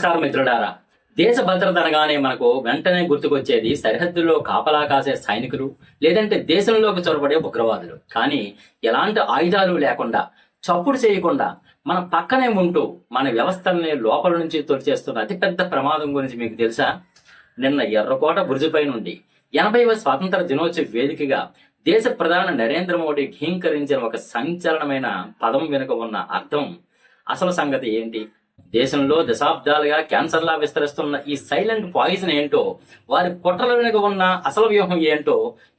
నమస్కారం మిత్రులారా. దేశ భద్రత అనగానే మనకు వెంటనే గుర్తుకొచ్చేది సరిహద్దుల్లో కాపలా కాసే సైనికులు, లేదంటే దేశంలోకి చొరబడే ఉగ్రవాదులు. కానీ ఎలాంటి ఆయుధాలు లేకుండా, చప్పుడు చేయకుండా మన పక్కనే ఉంటూ మన వ్యవస్థల్ని లోపల నుంచి తొలిచేస్తున్న అతిపెద్ద ప్రమాదం గురించి మీకు తెలుసా? నిన్న ఎర్రకోట బురుజుపై నుండి 80వ స్వాతంత్ర దినోత్సవ వేదికగా దేశ ప్రధాని నరేంద్ర మోడీ ఘీంకరించిన ఒక సంచలనమైన పదం వెనుక ఉన్న అర్థం, అసలు సంగతి ఏంటి? దేశంలో దశాబ్దాలుగా క్యాన్సర్లా విస్తరిస్తున్న ఈ సైలెంట్ పాయిజన్ ఏంటో, వారి కుట్రల వెనుక ఉన్న అసలు వ్యూహం ఏంటో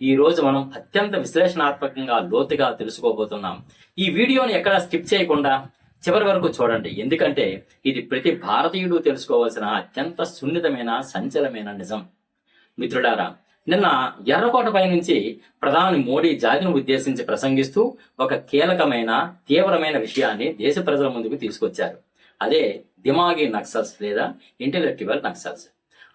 ఈ రోజు మనం అత్యంత విశ్లేషణాత్మకంగా లోతుగా తెలుసుకోబోతున్నాం. ఈ వీడియోని ఎక్కడా స్కిప్ చేయకుండా చివరి వరకు చూడండి, ఎందుకంటే ఇది ప్రతి భారతీయుడు తెలుసుకోవాల్సిన అత్యంత సున్నితమైన సంచలనమైన నిజం. మిత్రులారా, నిన్న ఎర్రకోటపై నుంచి ప్రధాని మోడీ జాతిని ఉద్దేశించి ప్రసంగిస్తూ ఒక కీలకమైన తీవ్రమైన విషయాన్ని దేశ ప్రజల ముందుకు తీసుకొచ్చారు. అదే దిమాగి నక్సల్స్ లేదా ఇంటెలెక్చువల్ నక్సల్స్.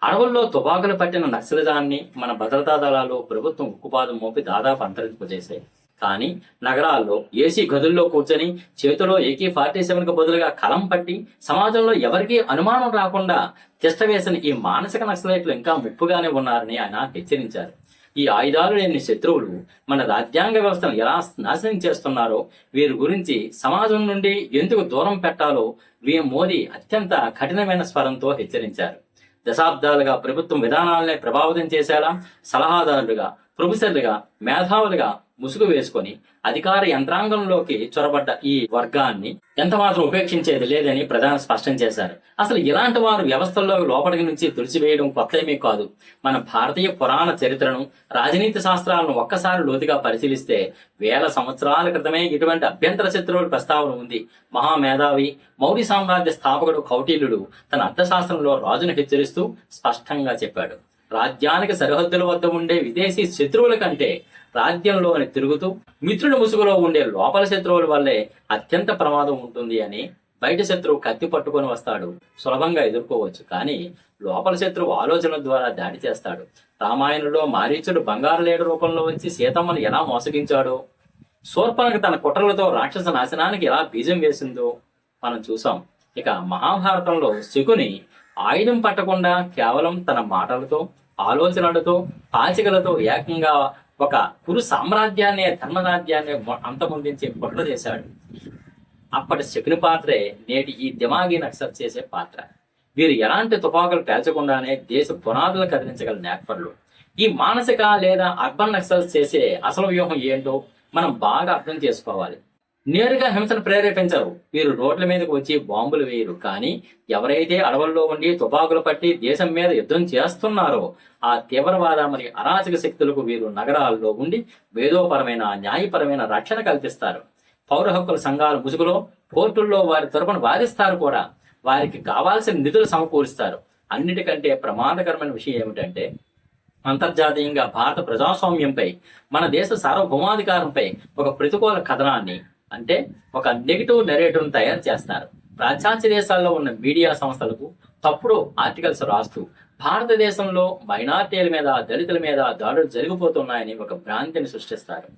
అడవుల్లో తుపాకులు పట్టిన నక్సలిజాన్ని మన భద్రతా దళాలు ప్రభుత్వం ఉక్కుపాదం మోపి దాదాపు అంతరింపజేశాయి. కానీ నగరాల్లో ఏసీ గదుల్లో కూర్చొని చేతిలో AK-47కు బదులుగా కలం పట్టి సమాజంలో ఎవరికీ అనుమానం రాకుండా తిష్టవేసిన ఈ మానసిక నక్సలైట్లు ఇంకా ముప్పుగానే ఉన్నారని ఆయన హెచ్చరించారు. ఈ ఆయుధాలు లేని శత్రువులు మన రాజ్యాంగ వ్యవస్థను ఎలా నాశనం చేస్తున్నారో, వీరి గురించి సమాజం నుండి ఎందుకు దూరం పెట్టాలో మోదీ అత్యంత కఠినమైన స్వరంతో హెచ్చరించారు. దశాబ్దాలుగా ప్రభుత్వం విధానాలనే ప్రభావితం చేసేలా సలహాదారులుగా, ప్రొఫెసర్లుగా, మేధావులుగా ముసుగు వేసుకొని అధికార యంత్రాంగంలోకి చొరబడ్డ ఈ వర్గాన్ని ఎంతమాత్రం ఉపేక్షించేది లేదని ప్రధాని స్పష్టం చేశారు. అసలు ఇలాంటి వారు వ్యవస్థల్లో లోపలికి నుంచి తుడిచివేయడం కొత్తేమీ కాదు. మన భారతీయ పురాణ చరిత్రను, రాజనీతి శాస్త్రాలను ఒక్కసారి లోతుగా పరిశీలిస్తే వేల సంవత్సరాల క్రితమే ఇటువంటి అభ్యంతర శత్రువుల ప్రస్తావన ఉంది. మహామేధావి మౌర్య సామ్రాజ్య స్థాపకుడు కౌటిల్యుడు తన అర్థశాస్త్రంలో రాజును హెచ్చరిస్తూ స్పష్టంగా చెప్పాడు, రాజ్యానికి సరిహద్దుల వద్ద ఉండే విదేశీ శత్రువుల కంటే రాజ్యంలోని తిరుగుతూ మిత్రుల ముసుగులో ఉండే లోపల శత్రువుల వల్లే అత్యంత ప్రమాదం ఉంటుంది అని. బయట శత్రువు కత్తి పట్టుకొని వస్తాడు, సులభంగా ఎదుర్కోవచ్చు, కానీ లోపల శత్రువు ఆలోచనల ద్వారా దాడి చేస్తాడు. రామాయణంలో మారీచుడు బంగారు లేడు రూపంలో వచ్చి సీతమ్మను ఎలా మోసగించాడో, శూర్పణఖ తన కుట్రలతో రాక్షస నాశనానికి ఎలా బీజం వేసిందో మనం చూసాం. ఇక మహాభారతంలో శకుని ఆయుధం పట్టకుండా కేవలం తన మాటలతో, ఆలోచనలతో, పాచికలతో ఏకంగా ఒక కురు సామ్రాజ్యాన్ని, ధర్మరాజ్యాన్ని అంతమొందించే కుట్ర చేశాడు. అప్పటి శకుని పాత్రే నేటి ఈ దిమాగి నక్సల్ చేసే పాత్ర. వీరు ఎలాంటి తుపాకులు పేల్చకుండానే దేశ పునాదులు కదిలించగల నేర్పర్లు. ఈ మానసిక లేదా అర్బన్ నక్సల్స్ చేసే అసలు వ్యూహం ఏంటో మనం బాగా అర్థం చేసుకోవాలి. నేరుగా హింసను ప్రేరేపించరు, వీరు రోడ్ల మీదకి వచ్చి బాంబులు వేయరు. కానీ ఎవరైతే అడవుల్లో ఉండి తుపాకులు పట్టి దేశం మీద యుద్ధం చేస్తున్నారో ఆ తీవ్రవాద మరియు అరాచక శక్తులకు వీరు నగరాల్లో ఉండి వేదోపరమైన, న్యాయపరమైన రక్షణ కల్పిస్తారు. పౌర హక్కుల సంఘాల ముసుగులో కోర్టుల్లో వారి తరపున వాదిస్తారు కూడా. వారికి కావాల్సిన నిధులు సమకూరుస్తారు. అన్నిటికంటే ప్రమాదకరమైన విషయం ఏమిటంటే, అంతర్జాతీయంగా భారత ప్రజాస్వామ్యంపై, మన దేశ సార్వభౌమాధికారంపై ఒక ప్రతికూల కథనాన్ని, అంటే ఒక నెగిటివ్ నెరేటివ్ తయారు చేస్తారు. పాశ్చాత్య దేశాల్లో ఉన్న మీడియా సంస్థలకు తప్పుడు ఆర్టికల్స్ రాస్తూ భారతదేశంలో మైనార్టీల మీద, దళితుల మీద దాడులు జరిగిపోతున్నాయని ఒక భ్రాంతిని సృష్టిస్తారు.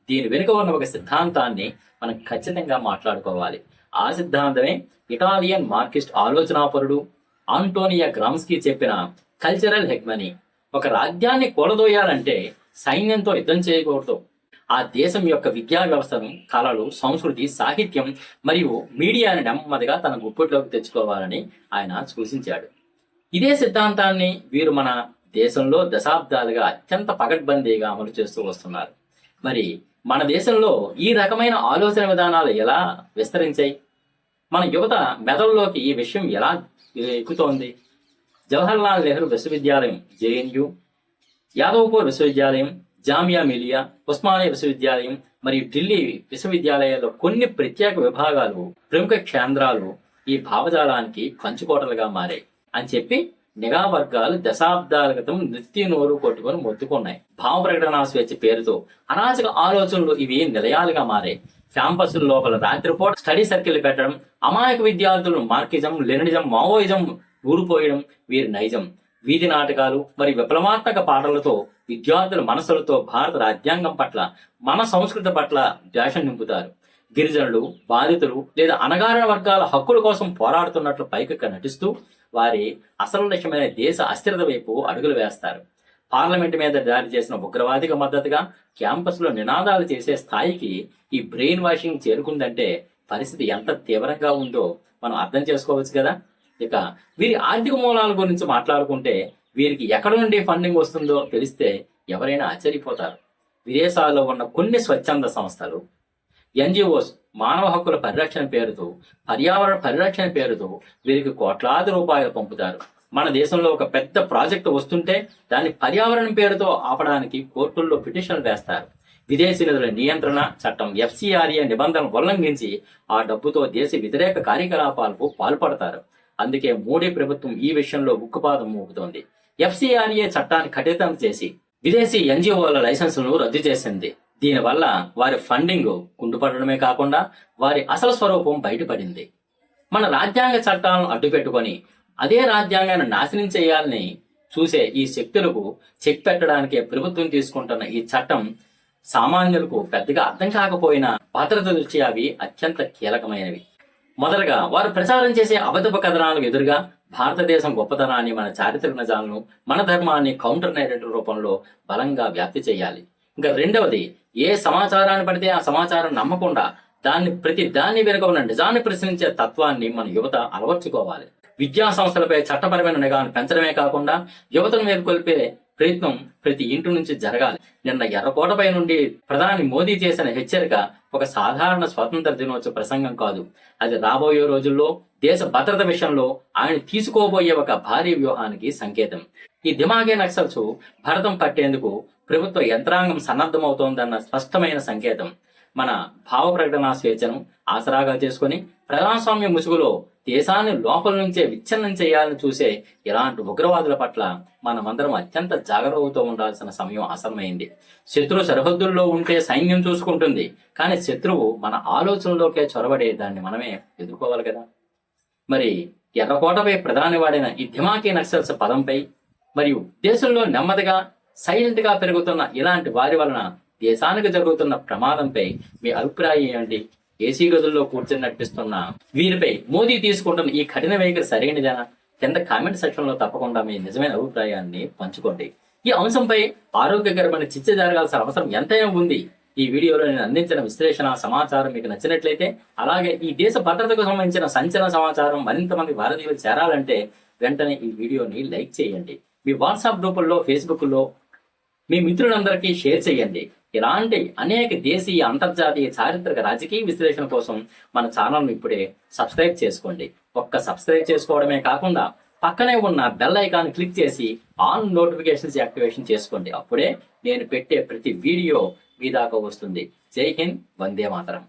దీని వెనుక ఉన్న ఒక సిద్ధాంతాన్ని మనం ఖచ్చితంగా మాట్లాడుకోవాలి. ఆ సిద్ధాంతమే ఇటాలియన్ మార్కిస్ట్ ఆలోచనాపరుడు ఆంటోనియో గ్రామ్స్కీ చెప్పిన కల్చరల్ హెగ్మనీ. ఒక రాజ్యాన్ని కూలదోయాలంటే సైన్యంతో యుద్ధం చేయకూడదు. ఆ దేశం యొక్క విద్యా వ్యవస్థను, కళలు, సంస్కృతి, సాహిత్యం మరియు మీడియాని నెమ్మదిగా తన గుప్పిట్లోకి తెచ్చుకోవాలని ఆయన సూచించాడు. ఇదే సిద్ధాంతాన్ని వీరు మన దేశంలో దశాబ్దాలుగా అత్యంత పకడ్బందీగా అమలు చేస్తూ వస్తున్నారు. మరి మన దేశంలో ఈ రకమైన ఆలోచన విధానాలు ఎలా విస్తరించాయి? మన యువత మెదడులోకి ఈ విషయం ఎలా ఎక్కుతోంది? జవహర్లాల్ నెహ్రూ విశ్వవిద్యాలయం JNU, యాదవ్పూర్ విశ్వవిద్యాలయం, జామియా మిలియా, ఉస్మానియా విశ్వవిద్యాలయం మరియు ఢిల్లీ విశ్వవిద్యాలయాల్లో కొన్ని ప్రత్యేక విభాగాలు, ప్రముఖ కేంద్రాలు ఈ భావజాలానికి కంచుకోటలుగా మారాయి అని చెప్పి నిఘా వర్గాలు దశాబ్దాల క్రితం నృత్య నోరు కొట్టుకొని మొత్తుకున్నాయి. భావ ప్రకటన స్వేచ్ఛ పేరుతో అరాచక ఆలోచనలు ఇవి నిలయాలుగా మారాయి. క్యాంపస్ల లోపల రాత్రిపూట స్టడీ సర్కిల్ పెట్టడం, అమాయక విద్యార్థులను మార్కిజం, లెనినిజం, మావోయిజం ఊరిపోయడం వీరి నైజం. వీధి నాటకాలు మరియు విప్లవాత్మక పాటలతో విద్యార్థుల మనసులతో భారత రాజ్యాంగం పట్ల, మన సంస్కృతి పట్ల ద్వేషం నింపుతారు. గిరిజనులు, బాధితులు లేదా అణగారిన వర్గాల హక్కుల కోసం పోరాడుతున్నట్లు పైకి నటిస్తూ వారి అసలు లక్ష్యమైన దేశ అస్థిరత వైపు అడుగులు వేస్తారు. పార్లమెంట్ మీద జారీ చేసిన ఉగ్రవాదికి మద్దతుగా క్యాంపస్లో నినాదాలు చేసే స్థాయికి ఈ బ్రెయిన్ వాషింగ్ చేరుకుందంటే పరిస్థితి ఎంత తీవ్రంగా ఉందో మనం అర్థం చేసుకోవచ్చు కదా. ఇక వీరి ఆర్థిక మూలాల గురించి మాట్లాడుకుంటే వీరికి ఎక్కడ నుండి ఫండింగ్ వస్తుందో తెలిస్తే ఎవరైనా ఆశ్చర్యపోతారు. విదేశాల్లో ఉన్న కొన్ని స్వచ్ఛంద సంస్థలు, ఎన్జిఓస్ మానవ హక్కుల పరిరక్షణ పేరుతో, పర్యావరణ పరిరక్షణ పేరుతో వీరికి కోట్లాది రూపాయలు పంపుతారు. మన దేశంలో ఒక పెద్ద ప్రాజెక్టు వస్తుంటే దాన్ని పర్యావరణం పేరుతో ఆపడానికి కోర్టుల్లో పిటిషన్లు వేస్తారు. విదేశీ నిధుల నియంత్రణ చట్టం FCRA నిబంధనలు ఉల్లంఘించి ఆ డబ్బుతో దేశ వ్యతిరేక కార్యకలాపాలకు పాల్పడతారు. అందుకే మోడీ ప్రభుత్వం ఈ విషయంలో ఉక్కుపాదం మోపుతోంది. FCRA చట్టాన్ని కఠినం చేసి విదేశీ NGOల లైసెన్సులను రద్దు చేసింది. దీనివల్ల వారి ఫండింగ్ కుంటుపడడమే కాకుండా వారి అసలు స్వరూపం బయటపడింది. మన రాజ్యాంగ చట్టాలను అడ్డుపెట్టుకొని అదే రాజ్యాంగాన్ని నాశనం చేయాలని చూసే ఈ శక్తులకు చెక్ పెట్టడానికే ప్రభుత్వం తీసుకుంటున్న ఈ చట్టం సామాన్యులకు పెద్దగా అర్థం కాకపోయినా భద్రత దృష్ట్యా అవి అత్యంత కీలకమైనవి. మొదటగా వారు ప్రచారం చేసే అబద్ధపు కథనాలకు ఎదురుగా భారతదేశం గొప్పతనాన్ని, మన చారిత్రక నిజాలను, మన ధర్మాన్ని కౌంటర్ నేరేటివ్ రూపంలో బలంగా వ్యాప్తి చేయాలి. ఇంకా రెండవది, ఏ సమాచారాన్ని పడితే ఆ సమాచారం నమ్మకుండా ప్రతి దాన్ని వెనుక ఉన్న నిజాన్ని ప్రశ్నించే తత్వాన్ని మన యువత అలవర్చుకోవాలి. విద్యా సంస్థలపై చట్టపరమైన నిఘాను పెంచడమే కాకుండా యువతను మేల్కొల్పే ప్రయత్నం ప్రతి ఇంటి నుంచి జరగాలి. నిన్న ఎర్రకోటపై నుండి ప్రధాని మోదీ చేసిన హెచ్చరిక ఒక సాధారణ స్వాతంత్ర దినోత్సవ ప్రసంగం కాదు. అది రాబోయే రోజుల్లో దేశ భద్రత విషయంలో ఆయన తీసుకోబోయే ఒక భారీ వ్యూహానికి సంకేతం. ఈ దిమాగే నక్సల్స్ భరతం పట్టేందుకు ప్రభుత్వ యంత్రాంగం సన్నద్ధమవుతోందన్న స్పష్టమైన సంకేతం. మన భావ ప్రకటన స్వేచ్ఛను ఆసరాగా చేసుకుని ప్రజాస్వామ్య ముసుగులో దేశాన్ని లోపల నుంచే విచ్ఛిన్నం చేయాలని చూసే ఇలాంటి ఉగ్రవాదుల పట్ల మనమందరం అత్యంత జాగ్రత్తతో ఉండాల్సిన సమయం ఆసన్నమైంది. శత్రువు సరిహద్దుల్లో ఉంటే సైన్యం చూసుకుంటుంది, కానీ శత్రువు మన ఆలోచనలోకే చొరబడే దాన్ని మనమే ఎదుర్కోవాలి కదా. మరి ఎర్రకోటపై ప్రధాని వాడిన ఈ ధిమాకీ నక్సల్స్ పదంపై మరియు దేశంలో నెమ్మదిగా సైలెంట్ గా పెరుగుతున్న ఇలాంటి వారి వలన దేశానికి జరుగుతున్న ప్రమాదంపై మీ అభిప్రాయం ఏంటి? ఏసీ గదుల్లో కూర్చొని నడిపిస్తున్న వీరిపై మోదీ తీసుకుంటున్న ఈ కఠిన వైఖరి సరైనదేనా? కింద కామెంట్ సెక్షన్ లో తప్పకుండా మీ నిజమైన అభిప్రాయాన్ని పంచుకోండి. ఈ అంశంపై ఆరోగ్యకరమైన చర్చ జరగాల్సిన అవసరం ఎంతైనా ఉంది. ఈ వీడియోలో నేను అందించిన విశ్లేషణ సమాచారం మీకు నచ్చినట్లయితే, అలాగే ఈ దేశ భద్రతకు సంబంధించిన సంచలన సమాచారం మరింత మంది భారతీయులు చేరాలంటే వెంటనే ఈ వీడియోని లైక్ చేయండి. మీ వాట్సాప్ గ్రూపుల్లో, ఫేస్బుక్లో మీ మిత్రులందరికీ షేర్ చేయండి. ఇలాంటి అనేక దేశీయ, అంతర్జాతీయ, చారిత్రక, రాజకీయ విశ్లేషణ కోసం మన ఛానల్ను ఇప్పుడే సబ్స్క్రైబ్ చేసుకోండి. సబ్స్క్రైబ్ చేసుకోవడమే కాకుండా పక్కనే ఉన్న బెల్ ఐకాన్ క్లిక్ చేసి ఆన్ నోటిఫికేషన్స్ యాక్టివేషన్ చేసుకోండి. అప్పుడే నేను పెట్టే ప్రతి వీడియో మీ దాకా వస్తుంది. జై హింద్, వందే మాతరం.